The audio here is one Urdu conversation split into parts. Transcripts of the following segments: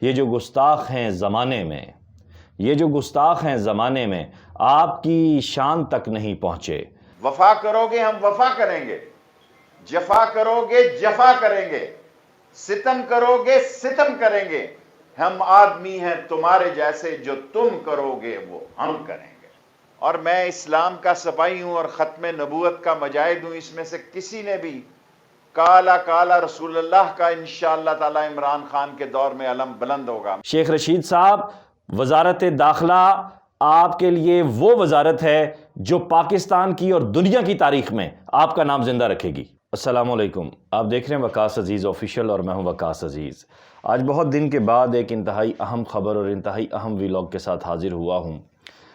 یہ جو گستاخ ہیں زمانے میں، یہ جو گستاخ ہیں زمانے میں آپ کی شان تک نہیں پہنچے۔ وفا کرو گے ہم وفا کریں گے، جفا کرو گے جفا کریں گے، ستم کرو گے ستم کریں گے، ہم آدمی ہیں تمہارے جیسے، جو تم کرو گے وہ ہم کریں گے۔ اور میں اسلام کا سپاہی ہوں اور ختم نبوت کا مجاہد ہوں، اس میں سے کسی نے بھی کالا کالا رسول اللہ کا انشاءاللہ تعالی عمران خان کے دور میں علم بلند ہوگا۔ شیخ رشید صاحب، وزارت داخلہ آپ کے لیے وہ وزارت ہے جو پاکستان کی اور دنیا کی تاریخ میں آپ کا نام زندہ رکھے گی۔ السلام علیکم، آپ دیکھ رہے ہیں وقاص عزیز آفیشیل اور میں ہوں وقاص عزیز۔ آج بہت دن کے بعد ایک انتہائی اہم خبر اور انتہائی اہم ویلاگ کے ساتھ حاضر ہوا ہوں۔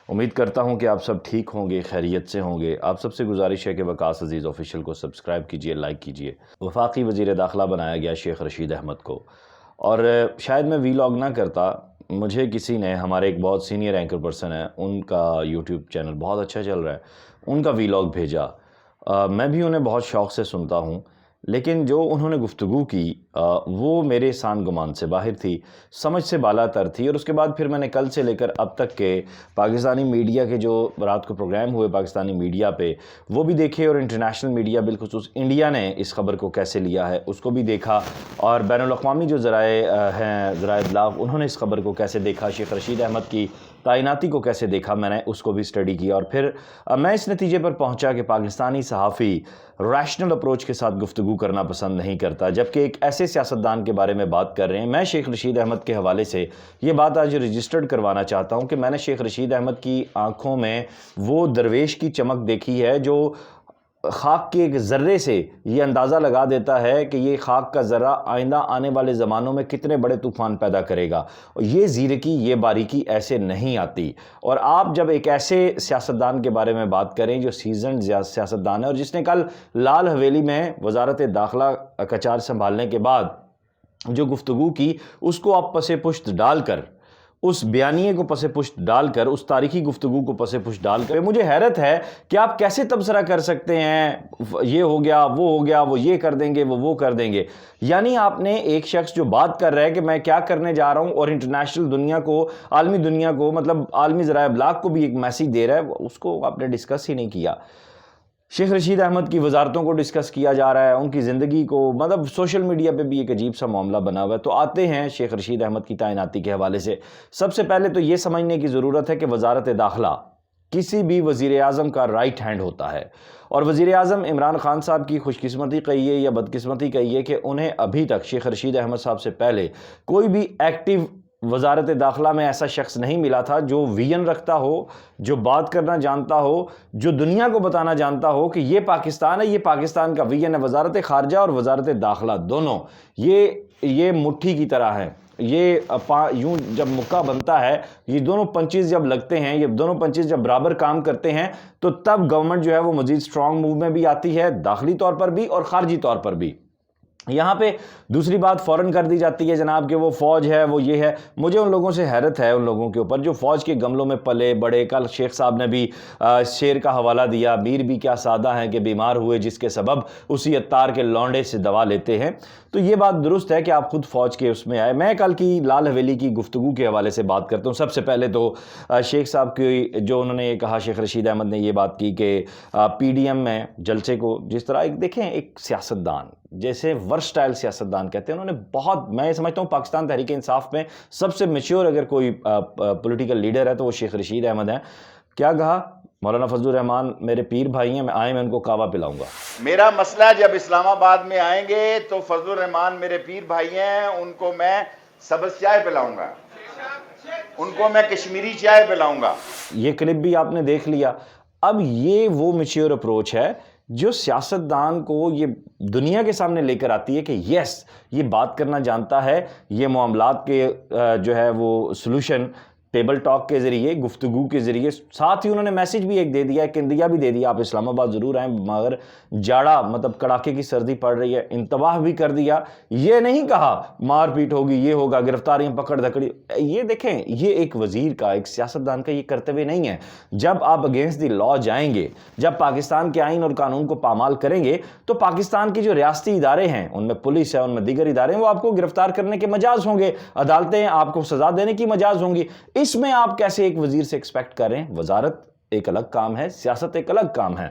امید کرتا ہوں کہ آپ سب ٹھیک ہوں گے، خیریت سے ہوں گے۔ آپ سب سے گزارش ہے کہ وقاص عزیز آفیشیل کو سبسکرائب کیجئے، لائک کیجئے۔ وفاقی وزیر داخلہ بنایا گیا شیخ رشید احمد کو، اور شاید میں ویلاگ نہ کرتا، مجھے کسی نے، ہمارے ایک بہت سینئر اینکر پرسن ہے، ان کا یوٹیوب چینل بہت اچھا چل رہا ہے، ان کا ویلاگ بھیجا۔ میں بھی انہیں بہت شوق سے سنتا ہوں، لیکن جو انہوں نے گفتگو کی وہ میرے سان گمان سے باہر تھی، سمجھ سے بالا تر تھی۔ اور اس کے بعد پھر میں نے کل سے لے کر اب تک کے پاکستانی میڈیا کے جو رات کو پروگرام ہوئے پاکستانی میڈیا پہ، وہ بھی دیکھے، اور انٹرنیشنل میڈیا بالخصوص انڈیا نے اس خبر کو کیسے لیا ہے اس کو بھی دیکھا، اور بین الاقوامی جو ذرائع ہیں، ذرائع ابلاغ، انہوں نے اس خبر کو کیسے دیکھا، شیخ رشید احمد کی تعیناتی کو کیسے دیکھا، میں نے اس کو بھی اسٹڈی کیا، اور پھر میں اس نتیجے پر پہنچا کہ پاکستانی صحافی ریشنل اپروچ کے ساتھ گفتگو کرنا پسند نہیں کرتا، جبکہ ایک ایسے سیاستدان کے بارے میں بات کر رہے ہیں۔ میں شیخ رشید احمد کے حوالے سے یہ بات آج رجسٹرڈ کروانا چاہتا ہوں کہ میں نے شیخ رشید احمد کی آنکھوں میں وہ درویش کی چمک دیکھی ہے جو خاک کے ایک ذرے سے یہ اندازہ لگا دیتا ہے کہ یہ خاک کا ذرہ آئندہ آنے والے زمانوں میں کتنے بڑے طوفان پیدا کرے گا۔ یہ زیرکی، یہ باریکی ایسے نہیں آتی۔ اور آپ جب ایک ایسے سیاستدان کے بارے میں بات کریں جو سیزنڈ سیاستدان ہے، اور جس نے کل لال حویلی میں وزارت داخلہ کا چارج سنبھالنے کے بعد جو گفتگو کی، اس کو آپ پس پشت ڈال کر، اس بیانیے کو پس پشت ڈال کر، اس تاریخی گفتگو کو پس پشت ڈال کر، مجھے حیرت ہے کہ آپ کیسے تبصرہ کر سکتے ہیں، یہ ہو گیا، وہ یہ کر دیں گے، وہ کر دیں گے۔ یعنی آپ نے ایک شخص جو بات کر رہا ہے کہ میں کیا کرنے جا رہا ہوں، اور انٹرنیشنل دنیا کو، عالمی دنیا کو، مطلب عالمی ذرائع ابلاغ کو بھی ایک میسیج دے رہا ہے، اس کو آپ نے ڈسکس ہی نہیں کیا۔ شیخ رشید احمد کی وزارتوں کو ڈسکس کیا جا رہا ہے، ان کی زندگی کو، مطلب سوشل میڈیا پہ بھی ایک عجیب سا معاملہ بنا ہوا ہے۔ تو آتے ہیں شیخ رشید احمد کی تعیناتی کے حوالے سے۔ سب سے پہلے تو یہ سمجھنے کی ضرورت ہے کہ وزارت داخلہ کسی بھی وزیر اعظم کا رائٹ ہینڈ ہوتا ہے، اور وزیر اعظم عمران خان صاحب کی خوش قسمتی کہیے یا بدقسمتی کہیے کہ انہیں ابھی تک شیخ رشید احمد صاحب سے پہلے کوئی بھی ایکٹیو وزارت داخلہ میں ایسا شخص نہیں ملا تھا جو ویژن رکھتا ہو، جو بات کرنا جانتا ہو، جو دنیا کو بتانا جانتا ہو کہ یہ پاکستان ہے، یہ پاکستان کا ویژن ہے۔ وزارت خارجہ اور وزارت داخلہ دونوں یہ مٹھی کی طرح ہیں، یہ یوں جب مکہ بنتا ہے، یہ دونوں پنچز جب لگتے ہیں، یہ دونوں پنچز جب برابر کام کرتے ہیں، تو تب گورنمنٹ جو ہے وہ مزید سٹرونگ موو میں بھی آتی ہے، داخلی طور پر بھی اور خارجی طور پر بھی۔ یہاں پہ دوسری بات فوراً کر دی جاتی ہے جناب کہ وہ فوج ہے، وہ یہ ہے۔ مجھے ان لوگوں سے حیرت ہے، ان لوگوں کے اوپر جو فوج کے گملوں میں پلے بڑے۔ کل شیخ صاحب نے بھی شعر کا حوالہ دیا، میر بھی کیا سادہ ہیں کہ بیمار ہوئے جس کے سبب اسی عطار کے لونڈے سے دوا لیتے ہیں۔ تو یہ بات درست ہے کہ آپ خود فوج کے اس میں آئے۔ میں کل کی لال حویلی کی گفتگو کے حوالے سے بات کرتا ہوں۔ سب سے پہلے تو شیخ صاحب کی جو انہوں نے یہ کہا، شیخ رشید احمد نے یہ بات کی کہ پی ڈی ایم میں جلسے کو جس طرح دیکھیں، ایک سیاستدان جیسے ورسٹائل سیاستدان کہتے ہیں، انہوں نے بہت، میں سمجھتا ہوں پاکستان تحریک انصاف میں سب سے میچور اگر کوئی پولیٹیکل لیڈر ہے تو وہ شیخ رشید احمد ہیں۔ کیا کہا؟ مولانا فضل الرحمان میرے پیر بھائی ہیں، میں ان کو کعوہ پلاؤں گا۔ میرا مسئلہ جب اسلام آباد میں آئیں گے تو فضل الرحمان میرے پیر بھائی ہیں، ان کو میں سبز چائے پلاؤں گا، ان کو میں کشمیری چائے پلاؤں گا۔ یہ کلپ بھی آپ نے دیکھ لیا۔ اب یہ وہ میچور اپروچ ہے جو سیاستدان کو یہ دنیا کے سامنے لے کر آتی ہے کہ یس، یہ بات کرنا جانتا ہے، یہ معاملات کے جو ہے وہ سلوشن ٹیبل ٹاک کے ذریعے، گفتگو کے ذریعے، ساتھ ہی انہوں نے میسیج بھی ایک دے دیا، ایک اندیا بھی دے دیا، آپ اسلام آباد ضرور آئیں مگر جاڑا مطلب کڑاکے کی سردی پڑ رہی ہے، انتباہ بھی کر دیا۔ یہ نہیں کہا مار پیٹ ہوگی، یہ ہوگا، گرفتاریاں، پکڑ دھکڑی۔ یہ دیکھیں، یہ ایک وزیر کا، ایک سیاستدان کا یہ کرتویہ نہیں ہے۔ جب آپ اگینسٹ دی لا جائیں گے، جب پاکستان کے آئین اور قانون کو پامال کریں گے، تو پاکستان کی جو ریاستی ادارے ہیں، ان میں پولیس ہے، ان میں دیگر ادارے ہیں، وہ آپ کو گرفتار کرنے کے مجاز ہوں گے، عدالتیں آپ کو سزا دینے کی مجاز ہوں گی۔ اس میں آپ کیسے ایک وزیر سے ایکسپیکٹ کر رہے ہیں؟ وزارت ایک الگ کام ہے، سیاست ایک الگ کام ہے۔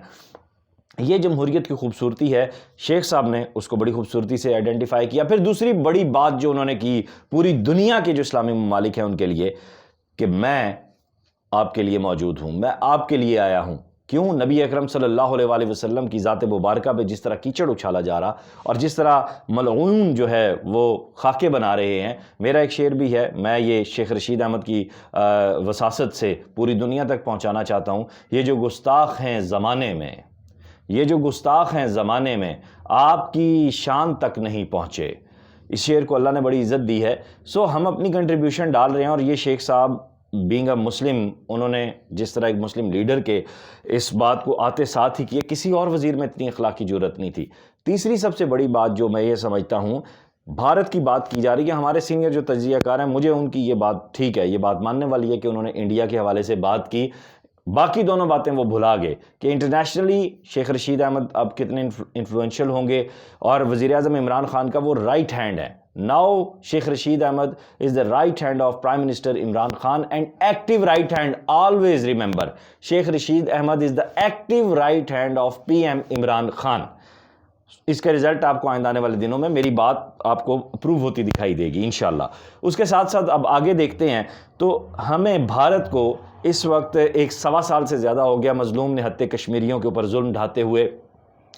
یہ جمہوریت کی خوبصورتی ہے، شیخ صاحب نے اس کو بڑی خوبصورتی سے آئیڈینٹیفائی کیا۔ پھر دوسری بڑی بات جو انہوں نے کی پوری دنیا کے جو اسلامی ممالک ہیں ان کے لیے، کہ میں آپ کے لیے موجود ہوں، میں آپ کے لیے آیا ہوں۔ کیوں؟ نبی اکرم صلی اللہ علیہ وآلہ وسلم کی ذات مبارکہ پہ جس طرح کیچڑ اچھالا جا رہا اور جس طرح ملعون جو ہے وہ خاکے بنا رہے ہیں۔ میرا ایک شعر بھی ہے، میں یہ شیخ رشید احمد کی وساست سے پوری دنیا تک پہنچانا چاہتا ہوں۔ یہ جو گستاخ ہیں زمانے میں، یہ جو گستاخ ہیں زمانے میں، آپ کی شان تک نہیں پہنچے۔ اس شعر کو اللہ نے بڑی عزت دی ہے۔ سو ہم اپنی کنٹریبیوشن ڈال رہے ہیں، اور یہ شیخ صاحب بینگ اے مسلم، انہوں نے جس طرح ایک مسلم لیڈر کے اس بات کو آتے ساتھ ہی کیا، کسی اور وزیر میں اتنی اخلاقی جرأت نہیں تھی۔ تیسری سب سے بڑی بات جو میں یہ سمجھتا ہوں، بھارت کی بات کی جا رہی ہے، ہمارے سینئر جو تجزیہ کار ہیں، مجھے ان کی یہ بات ٹھیک ہے، یہ بات ماننے والی ہے کہ انہوں نے انڈیا کے حوالے سے بات کی، باقی دونوں باتیں وہ بھلا گئے کہ انٹرنیشنلی شیخ رشید احمد اب کتنے انفلوئنشل ہوں گے، اور وزیر اعظم عمران خان کا وہ رائٹ ہینڈ ہے۔ Now Sheikh Rashid Ahmad is the right hand of Prime Minister Imran Khan and active right hand, always remember, Sheikh Rashid Ahmad is the active right hand of PM Imran Khan. اس کا رزلٹ آپ کو آئندہ آنے والے دنوں میں میری بات آپ کو اپروو ہوتی دکھائی دے گی انشاءاللہ۔ اس کے ساتھ ساتھ اب آگے دیکھتے ہیں، تو ہمیں بھارت کو اس وقت ایک 1.25 سال سے زیادہ ہو گیا مظلوم نہتے کشمیریوں کے اوپر ظلم ڈھاتے ہوئے۔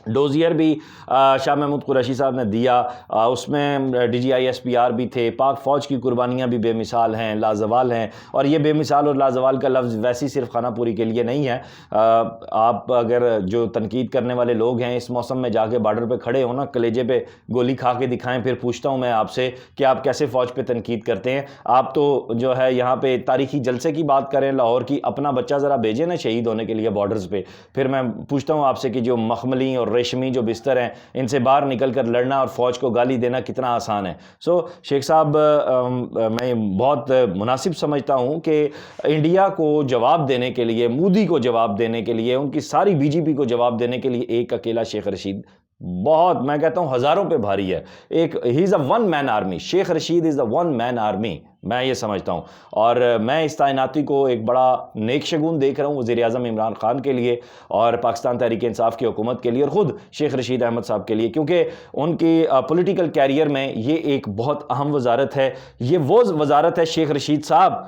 ڈوزیئر بھی شاہ محمود قریشی صاحب نے دیا، اس میں D G I S P R بھی تھے۔ پاک فوج کی قربانیاں بھی بے مثال ہیں، لازوال ہیں، اور یہ بے مثال اور لازوال کا لفظ ویسی صرف خانہ پوری کے لیے نہیں ہے۔ آپ اگر جو تنقید کرنے والے لوگ ہیں، اس موسم میں جا کے بارڈر پہ کھڑے ہو نا، کلیجے پہ گولی کھا کے دکھائیں، پھر پوچھتا ہوں میں آپ سے کہ آپ کیسے فوج پہ تنقید کرتے ہیں؟ آپ تو جو ہے یہاں پہ تاریخی جلسے کی بات کریں لاہور کی، اپنا بچہ ذرا بھیجیں نا شہید ہونے کے لیے بارڈرز پہ، پھر میں پوچھتا ہوں آپ سے کہ جو مخملی اور ریشمی جو بستر ہیں، ان سے باہر نکل کر لڑنا اور فوج کو گالی دینا کتنا آسان ہے۔ سو شیخ صاحب، میں بہت مناسب سمجھتا ہوں کہ انڈیا کو جواب دینے کے لیے، مودی کو جواب دینے کے لیے، ان کی ساری بی جے پی کو جواب دینے کے لیے ایک اکیلا شیخ رشید بہت، میں کہتا ہوں ہزاروں پہ بھاری ہے۔ ایک ہی از اے one man army, Sheikh Rashid از اے ون مین آرمی، میں یہ سمجھتا ہوں۔ اور میں اس تعیناتی کو ایک بڑا نیک شگون دیکھ رہا ہوں وزیر اعظم عمران خان کے لیے، اور پاکستان تحریک انصاف کی حکومت کے لیے، اور خود شیخ رشید احمد صاحب کے لیے، کیونکہ ان کی پولیٹیکل کیریئر میں یہ ایک بہت اہم وزارت ہے۔ یہ وہ وزارت ہے شیخ رشید صاحب،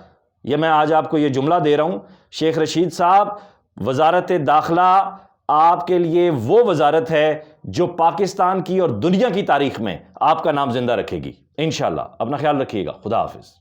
یہ میں آج آپ کو یہ جملہ دے رہا ہوں، شیخ رشید صاحب، وزارت داخلہ آپ کے لیے وہ وزارت ہے جو پاکستان کی اور دنیا کی تاریخ میں آپ کا نام زندہ رکھے گی انشاءاللہ۔ اپنا خیال رکھیے گا، خدا حافظ۔